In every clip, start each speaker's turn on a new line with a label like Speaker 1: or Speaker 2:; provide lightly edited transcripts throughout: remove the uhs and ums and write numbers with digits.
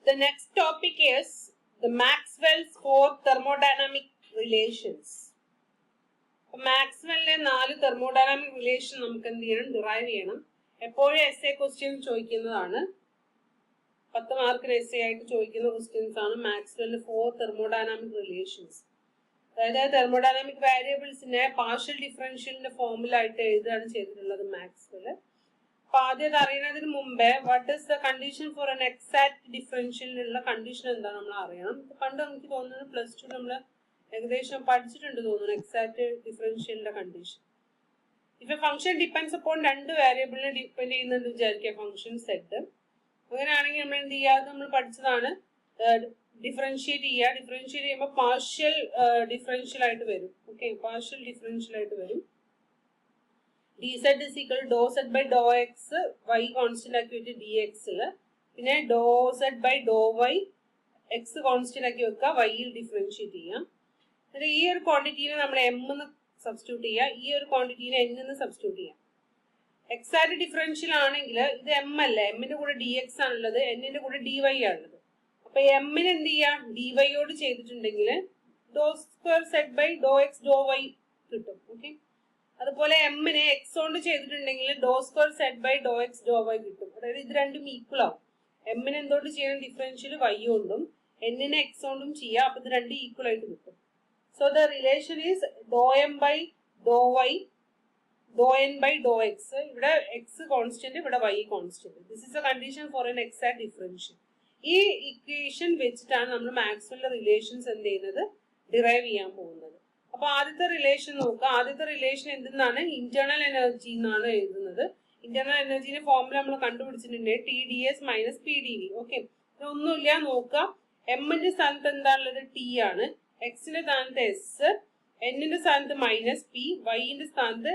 Speaker 1: The next topic is the Maxwell's four thermodynamic relations. മാക്സ്വെല്ലിലെ 4 thermodynamic relation നമുക്ക് എന്ത് ചെയ്യണം, derive ചെയ്യണം. എപ്പോഴും എസ്എ ക്വസ്റ്റ്യൻ ചോദിക്കുന്നതാണ്, 10 മാർക്കിന് എസ്എ ആയിട്ട് ചോദിക്കുന്ന ക്വസ്റ്റ്യൻസ് ആണ് മാക്സ്വെല്ലിലെ 4 തെർമോഡൈനാമിക് റിലേഷൻസ്. അതായത് തെർമോഡൈനാമിക് വേരിയബിൾസിനെ പാർഷ്യൽ ഡിഫറൻഷ്യലിന്റെ ഫോമിലായിട്ട് എഴുതുകയാണ് ചെയ്തിട്ടുള്ളത് മാക്സ്വെല്. അപ്പൊ ആദ്യം അത് അറിയുന്നതിന് മുമ്പേ what is the condition for an exact ഡിഫറൻഷ്യലിനുള്ള കണ്ടീഷൻ എന്താ നമ്മൾ അറിയണം. പണ്ട് നമുക്ക് തോന്നുന്നു +2 നമ്മൾ ഏകദേശം പഠിച്ചിട്ടുണ്ട് തോന്നുന്നു എക്സാക്ട് ഡിഫറൻഷ്യലിന്റെ condition. If a function depends upon 2 വേരിയബിളിനെ ഡിപ്പെൻഡ് ചെയ്യുന്നുണ്ട് വിചാരിക്കുക, ഫംഗ്ഷൻ സെറ്റ്. അങ്ങനെയാണെങ്കിൽ നമ്മൾ എന്ത് ചെയ്യുക, നമ്മൾ പഠിച്ചതാണ് ഡിഫറൻഷിയേറ്റ് ചെയ്യുക. ഡിഫറൻഷിയേറ്റ് ചെയ്യുമ്പോൾ പാർഷ്യൽ ഡിഫറൻഷ്യൽ ആയിട്ട് വരും. ഓക്കെ, പാർഷ്യൽ ഡിഫറൻഷ്യൽ ആയിട്ട് വരും. dz is equal to dou z by dou x, y constant ആക്കി വെച്ച് dx, പിന്നെ dou z by dou y x constant ആക്കി വെക്കുക, y യിൽ ഡിഫറൻഷിയേറ്റ് ചെയ്യാം. എന്നിട്ട് ഈ ഒരു ക്വാണ്ടിറ്റീനെ നമ്മൾ m എന്ന് സബ്സ്റ്റിറ്റ്യൂട്ട് ചെയ്യുക, ഈ ഒരു ക്വാണ്ടിറ്റീനെ n എന്ന് സബ്സ്റ്റിറ്റ്യൂട്ട് ചെയ്യാം. എക്സാക്ട് ഡിഫറൻഷ്യൽ ആണെങ്കിൽ ഇത് m അല്ല, m-ന്റെ കൂടെ dx ആണുള്ളത്, n-ന്റെ കൂടെ dy ആണുള്ളത്. അപ്പൊ m-ന് എന്ത് ചെയ്യാം, dy യോട് ചെയ്തിട്ടുണ്ടെങ്കിൽ dou square z by dou x dou y കിട്ടും. ഓക്കെ, അതുപോലെ m-നെ x കൊണ്ട് ചെയ്തിട്ടുണ്ടെങ്കിൽ dou square z by dou x dou y കിട്ടും. അതായത് ഇത് രണ്ടും ഈക്വൽ ആവും. m-ന് എന്തുകൊണ്ട് ചെയ്യണം ഡിഫറൻഷ്യൽ y കൊണ്ടും n-നെ x കൊണ്ടും ചെയ്യാം, അപ്പൊ ഇത് രണ്ടും ഈക്വൽ ആയിട്ട് കിട്ടും. So the relation is dou m by dou y dou n by dou x. ഇവിടെ x കോൺസ്റ്റന്റ്, ഇവിടെ y constant. This is A condition for an exact differential. ഈ ഇക്വേഷൻ വെച്ചിട്ടാണ് നമ്മൾ മാക്സ്വെല്ലിന്റെ റിലേഷൻസ് എന്ത് ചെയ്യുന്നത്, ഡിറൈവ് ചെയ്യാൻ പോകുന്നത്. അപ്പൊ ആദ്യത്തെ റിലേഷൻ നോക്കുക. ആദ്യത്തെ റിലേഷൻ എന്തെന്നാണ്, ഇന്റേണൽ എനർജി എന്നാണ് എഴുതുന്നത്. ഇന്റേണൽ എനർജിന്റെ ഫോർമുല നമ്മൾ കണ്ടുപിടിച്ചിട്ടുണ്ട്, TdS - PdV. ഓക്കെ, ഒന്നുമില്ല നോക്കുക. m-ന്റെ സ്ഥാനത്ത് എന്താണുള്ളത്, t ആണ്, x-ന്റെ സ്ഥാനത്ത് s, n-ന്റെ സ്ഥാനത്ത് -p, y-ന്റെ സ്ഥാനത്ത്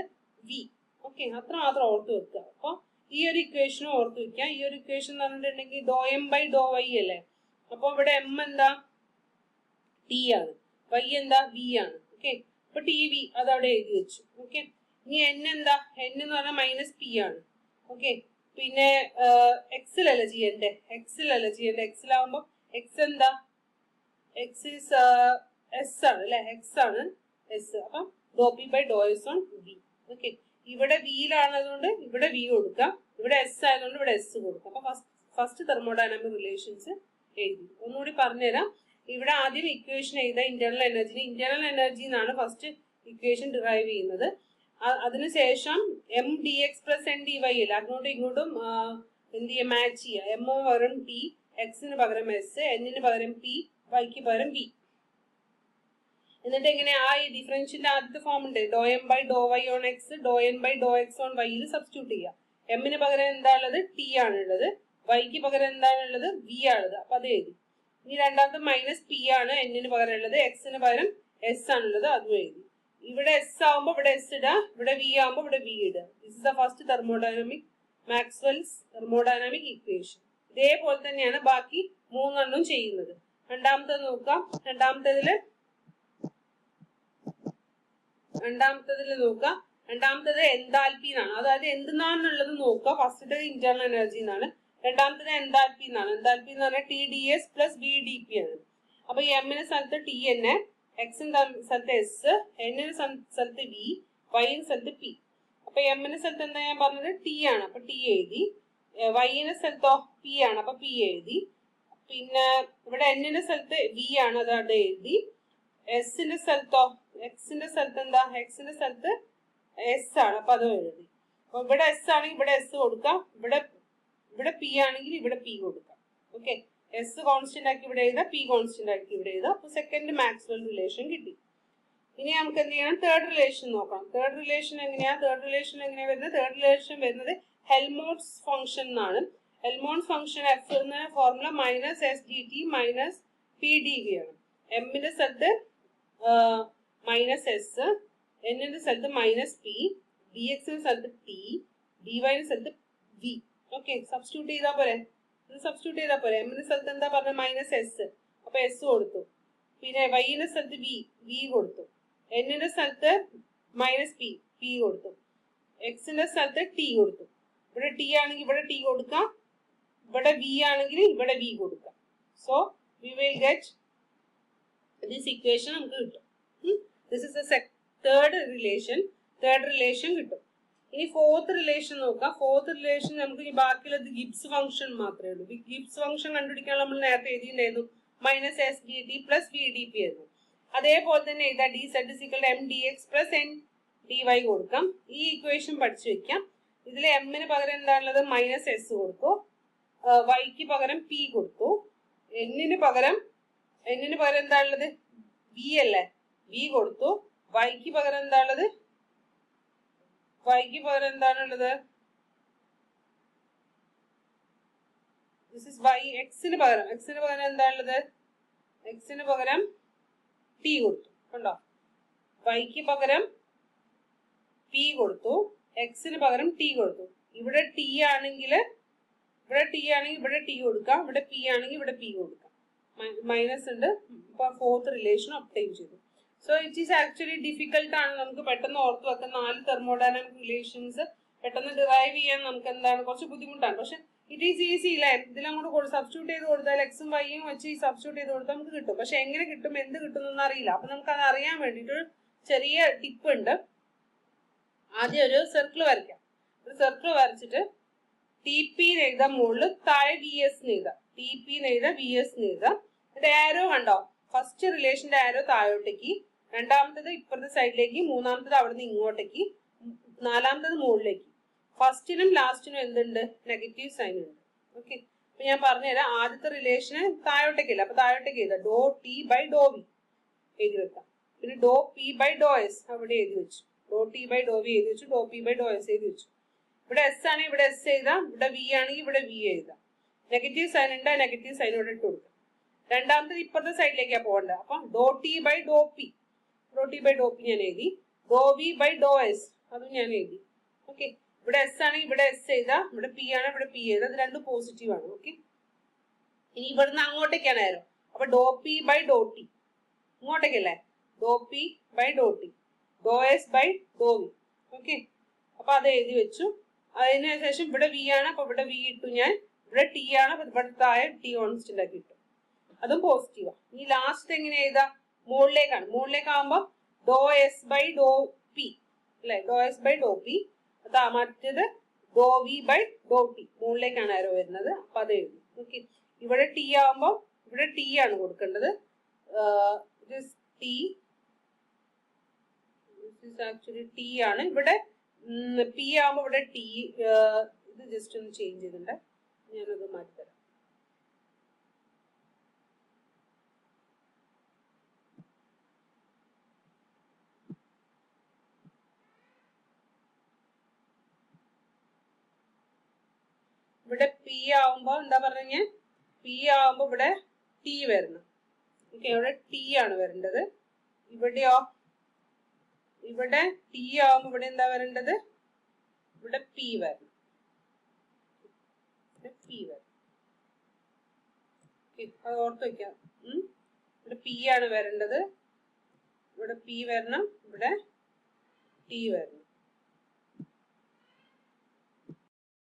Speaker 1: v. ഓക്കെ, അത്ര മാത്രം ഓർത്ത് വെക്കുക. അപ്പൊ ഈ ഒരു ഇക്വേഷനും ഓർത്ത് വെക്കുക. ഈ ഒരു ഇക്വേഷൻ എന്ന് പറഞ്ഞിട്ടുണ്ടെങ്കിൽ dou m by dou y അല്ലേ. അപ്പൊ ഇവിടെ m എന്താ, t ആണ്, y എന്താ, v ആണ്. ഓക്കെ, അപ്പൊ tv അത് അവിടെ എഴുതി വെച്ചു. ഓക്കെ, ഇനി n എന്താ, n എന്ന് പറഞ്ഞാൽ -p ആണ്. ഓക്കെ, പിന്നെ എക്സിലല്ല ചെയ്യണ്ടേ, എക്സിലാവുമ്പോ x എന്താ, x is s ആണ് അല്ലെ, x ആണ് s. അപ്പൊ dou p by dou s on v. Okay, ഇവിടെ v-യിലാണതുകൊണ്ട് ഇവിടെ v കൊടുക്കാം, ഇവിടെ s ആയതുകൊണ്ട് ഇവിടെ s കൊടുക്കാം. അപ്പൊ ഫസ്റ്റ് തെർമോഡൈനാമിക് റിലേഷൻസ് എഴുതി. ഒന്നുകൂടി പറഞ്ഞുതരാം. ഇവിടെ ആദ്യം ഇക്വേഷൻ എഴുതാം, ഇന്റേണൽ എനർജി എന്നാണ് ഫസ്റ്റ് ഇക്വേഷൻ ഡിറൈവ് ചെയ്യുന്നത്. അതിനുശേഷം m dx plus n dy അല്ല, അങ്ങോട്ടും ഇങ്ങോട്ടും എന്ത് ചെയ്യാം, മാച്ച് ചെയ്യുക. m പകരം t, x-ന് പകരം s, n-ന് പകരം p, y-ക്ക് പകരം v. എന്നിട്ട് എങ്ങനെ ആ ഈ ഡിഫറൻഷ്യലിന്റെ ആദ്യത്തെ ഫോം ഉണ്ട്, dou m by dou y on x, dou n by dou x on y യിൽ സബ്സ്റ്റിറ്റ്യൂട്ട് ചെയ്യുക. m-ന് പകരം എന്താ ഉള്ളത്, t ആണുള്ളത്, y-ക്ക് പകരം എന്താണുള്ളത്, v ആണുള്ളത്. അപ്പൊ അത് എഴുതി. ഇനി രണ്ടാമത്തെ -p ആണ് n-ന് പകരം ഉള്ളത്, x-ന് പകരം s ആണുള്ളത്, അതും എഴുതി. ഇവിടെ s ആവുമ്പോ ഇവിടെ s ഇടുക, ഇവിടെ v ആവുമ്പോ ഇവിടെ v ഇടുക. This is the first thermodynamic Maxwell's thermodynamic equation. ഇതേപോലെ തന്നെയാണ് ബാക്കി 3 എണ്ണം ചെയ്യുന്നത്. രണ്ടാമത്തേത് നോക്കാം. രണ്ടാമത്തേത് എൻതാൽപ്പി എന്നാണ്. അതായത് എന്തെന്നാണുള്ളത് നോക്കുക. ഫസ്റ്റത്തെ ഇന്റേണൽ എനർജി എന്നാണ്, രണ്ടാമത്തേത് എൻതാൽപ്പി എന്നാണ്. എൻതാൽപ്പി എന്ന് പറഞ്ഞാൽ TdS plus VdP ആണ്. അപ്പൊ m-ന് സ്ഥലത്ത് t തന്നെ, x-ന് സ്ഥലത്ത് s, n-ന് സ്ഥലത്ത് v, y-ന് സ്ഥലത്ത് p. അപ്പൊ m-ന് സ്ഥലത്ത് എന്താ ഞാൻ പറഞ്ഞത്, t ആണ്, അപ്പൊ t എഴുതി. y-ന് സ്ഥലത്തോ p ആണ്, അപ്പൊ p എഴുതി. പിന്നെ ഇവിടെ n-ന്റെ സ്ഥലത്ത് v ആണ്, അത് അവിടെ എഴുതി. s-ന്റെ സ്ഥലത്തോ, x-ന്റെ സ്ഥലത്ത് എന്താ, x-ന്റെ സ്ഥലത്ത് s ആണ്, അപ്പൊ അതും എഴുതി. അപ്പൊ ഇവിടെ s ആണെങ്കിൽ ഇവിടെ s കൊടുക്കാം, ഇവിടെ p ആണെങ്കിൽ ഇവിടെ p കൊടുക്കാം. ഓക്കെ, s കോൺസ്റ്റന്റ് ആക്കി ഇവിടെ എഴുതാം, p കോൺസ്റ്റന്റ് ആക്കി ഇവിടെ എഴുതാം. അപ്പൊ സെക്കൻഡ് മാക്സ്വെൽ റിലേഷൻ കിട്ടി. ഇനി നമുക്ക് എന്ത് ചെയ്യണം, തേർഡ് റിലേഷൻ നോക്കാം. തേർഡ് റിലേഷൻ എങ്ങനെയാ വരുന്നത്, തേർഡ് റിലേഷൻ വരുന്നത് ഹെൽമോൾട്ട്സ് ഫംഗ്ഷൻ എന്നാണ്. ഹെൽമോൾട്ട്സ് ഫംഗ്ഷൻ f എന്ന ഫോർമുല -sdt - pdv ആണ്. m-ന്റെ സ്ഥലത്ത് -s, n-ന്റെ സ്ഥലത്ത് -p, dx-ന്റെ സ്ഥലത്ത് t, dy-ന്റെ സ്ഥലത്ത് v. ഓക്കെ, സബ്സ്റ്റിറ്റ്യൂട്ട് ചെയ്താൽ പോരെ. m-ന്റെ സ്ഥലത്ത് എന്താ പറഞ്ഞത്, -s, അപ്പൊ s കൊടുത്തു. പിന്നെ y-ന്റെ സ്ഥലത്ത് v കൊടുത്തു. n-ന്റെ സ്ഥലത്ത് -p കൊടുത്തു. x-ന്റെ സ്ഥലത്ത് t കൊടുത്തു. ഇവിടെ t ആണെങ്കിൽ ഇവിടെ t കൊടുക്കാം, ഇവിടെ v ആണെങ്കിൽ ഇവിടെ v കൊടുക്കാം. So we will get this equation നമുക്ക് കിട്ടും. This is the third relation കിട്ടും. ഇനി ഫോർത്ത് റിലേഷൻ നോക്കാം. ഫോർത്ത് റിലേഷൻ നമുക്ക് ഈ ബാക്കിയുള്ളത് ഗിബ്സ് ഫംഗ്ഷൻ മാത്രമേ ഉള്ളൂ. ഗിബ്സ് ഫംഗ്ഷൻ കണ്ടുപിടിക്കാൻ നമ്മൾ നേരത്തെ എഴുതിയിട്ടുണ്ടായിരുന്നു minus S D T plus V D P ആയിരുന്നു. അതേപോലെ തന്നെ എഴുതാം D Z is equal M D X plus N D Y കൊടുക്കാം. ഈ ഇക്വേഷൻ പഠിച്ചു വെക്കാം. ഇതിൽ എമ്മിന് പകരം എന്താണുള്ളത് മൈനസ് എസ് കൊടുത്തു, വൈക്ക് പകരം പി കൊടുത്തു, എന്നിന് പകരം എന്താണുള്ളത് വി അല്ലേ, വി കൊടുത്തു. വൈക്ക് പകരം എന്താണുള്ളത് ദിസ് ഇസ് വൈ. എക്സിന് പകരം എന്താണുള്ളത് എക്സിന് പകരം ടി കൊടുത്തു കണ്ടോ. വൈക്ക് പകരം പി കൊടുത്തു, എക്സിന് പകരം ടി കൊടുത്തു. ഇവിടെ ടി ആണെങ്കിൽ ഇവിടെ ടി കൊടുക്കാം, ഇവിടെ പി ആണെങ്കിൽ ഇവിടെ പി കൊടുക്കാം. മൈനസ് ഉണ്ട്. ഇപ്പൊ ഫോർത്ത് റിലേഷൻ ഒബ്റ്റെയിൻ ചെയ്തു. So it is actually difficult ആണ്. നമുക്ക് പെട്ടെന്ന് ഓർത്ത് വെക്കാൻ 4 തെർമോഡൈനാമിക് റിലേഷൻസ് പെട്ടെന്ന് ഡിറൈവ് ചെയ്യാൻ നമുക്ക് എന്താണ് കുറച്ച് ബുദ്ധിമുട്ടാണ്. പക്ഷെ ഇറ്റ് ഈസ് ഈസി അല്ലേ. ഇതിലങ്ങോട്ട് സബ്സ്റ്റിറ്റ്യൂട്ട് ചെയ്ത് കൊടുത്താൽ എക്സും വൈയും വെച്ച് സബ്സ്റ്റിറ്റ്യൂട്ട് ചെയ്ത് കൊടുത്താൽ നമുക്ക് കിട്ടും. പക്ഷെ എങ്ങനെ കിട്ടും എന്ത് കിട്ടും എന്നൊന്നും അറിയില്ല. അപ്പൊ നമുക്ക് അത് അറിയാൻ വേണ്ടിയിട്ട് ചെറിയ ടിപ്പ് ഉണ്ട്. ആദ്യം ഒരു സർക്കിൾ വരയ്ക്കാം. ഒരു സർക്കിൾ വരച്ചിട്ട് ടി പി എഴുതാം, മുകളിൽ താഴെ വി എസ് എഴുതാം. ടി പി എഴുതാം, വി എസ് എഴുതാം. എന്നിട്ട് ആരോ കണ്ടോ, ഫസ്റ്റ് റിലേഷന്റെ ആരോ താഴോട്ടേക്ക്, രണ്ടാമത്തത് ഇപ്പുറത്തെ സൈഡിലേക്ക്, മൂന്നാമത്തത് അവിടെ നിന്ന് ഇങ്ങോട്ടേക്ക്, നാലാമത്തത് മുകളിലേക്ക്. ഫസ്റ്റിനും ലാസ്റ്റിനും എന്തുണ്ട് നെഗറ്റീവ് സൈൻ ഉണ്ട്. ഓക്കെ, അപ്പൊ ഞാൻ പറഞ്ഞുതരാം. ആദ്യത്തെ റിലേഷന് താഴോട്ടേക്കല്ല, അപ്പൊ താഴോട്ടേക്ക് എഴുതാം. ഡോ ടി ബൈ ഡോ വി എഴുതി വെക്കാം. പിന്നെ ഡോ പി ബൈ ഡോ എസ് അവിടെ എഴുതി വെച്ചു. ഡോ ടി ബൈ ഡോ വി എഴുതി വെച്ചു, ഡോ പി ബൈ ഡോ എസ് എഴുതി വെച്ചു. ഇവിടെ എസ് ആണെങ്കിൽ ഇവിടെ എസ് എഴുതാം, ഇവിടെ വി ആണെങ്കിൽ ഇവിടെ വി എഴുതാം. നെഗറ്റീവ് സൈൻ ഉണ്ട്, നെഗറ്റീവ് സൈൻ ഇവിടെ ഇട്ട് കൊടുക്കാം. രണ്ടാമത്തത് ഇപ്പുറത്തെ സൈഡിലേക്കാണ് പോകേണ്ടത്. അപ്പൊ ഡോ ടി ബൈ ഡോ പി ഞാൻ എഴുതി. ഡോ വി ബൈ ഡോ എസ് അതും ഞാൻ എഴുതി. ഓക്കെ, ഇവിടെ എസ് ആണെങ്കിൽ ഇവിടെ എസ് എഴുതാം, ഇവിടെ പി ആണ് ഇവിടെ പി എഴുതാം. അത് രണ്ടും പോസിറ്റീവ് ആണ്. ഓക്കെ, ഇനി ഇവിടുന്ന് അങ്ങോട്ടേക്കാണ് ആരോ. അപ്പൊ ഡോ പി ബൈ ഡോ ടി ഇങ്ങോട്ടേക്കല്ലേ, ഡോ പി ബൈ ഡോ ടി, ഡോ എസ് ബൈ ഡോ വി. ഓക്കെ, അപ്പൊ അത് എഴുതി വെച്ചു. അതിന് ശേഷം ഇവിടെ വി ആണ്, അപ്പൊ ഇവിടെ വി ഇട്ടു ഞാൻ. ഇവിടെ ടി ആണ്, അപ്പൊ ഇവിടെ താഴെ ടി കോൺസ്റ്റന്റ് ആക്കി ഇട്ടു. അതും പോസിറ്റീവാ. ഇനി ലാസ്റ്റ് എങ്ങനെ എഴുതാം, മുകളിലേക്കാണ്. മുകളിലേക്കാകുമ്പോ ഡോ എസ് ബൈ ഡോ പി അല്ലെ, ഡോ എസ് ബൈ ഡോ പി. അതാ മറ്റേത് ഡോ വി ബൈ ഡോ ടി, മുകളിലേക്കാണ് ആരോ വരുന്നത്. അപ്പൊ അത് എഴുതി. ഓക്കെ, ഇവിടെ ടി ആവുമ്പോ ഇവിടെ ടി ആണ് കൊടുക്കേണ്ടത്. ആക്ച്വലി ടി ആണ്. ഇവിടെ പി ആവുമ്പോ ഇവിടെ ടി. ഇത് ജസ്റ്റ് ഒന്ന് ചേഞ്ച് ചെയ്തിട്ടുണ്ട്, ഞാനത് മാറ്റിത്തരാം. ഇവിടെ പി ആവുമ്പോ എന്താ പറഞ്ഞ, പി ആവുമ്പോ ഇവിടെ ടി വരണം. ഓക്കെ, ഇവിടെ ടി ആണ് വരേണ്ടത്. ഇവിടെയോ, ഇവിടെ ടി ആവുമ്പോ ഇവിടെ എന്താ വരേണ്ടത്, ഇവിടെ പി വരണം. അത് ഓർത്ത് വെക്കാം. ഇവിടെ പി ആണ് വരേണ്ടത്, ഇവിടെ പി വരണം, ഇവിടെ ടി വരണം.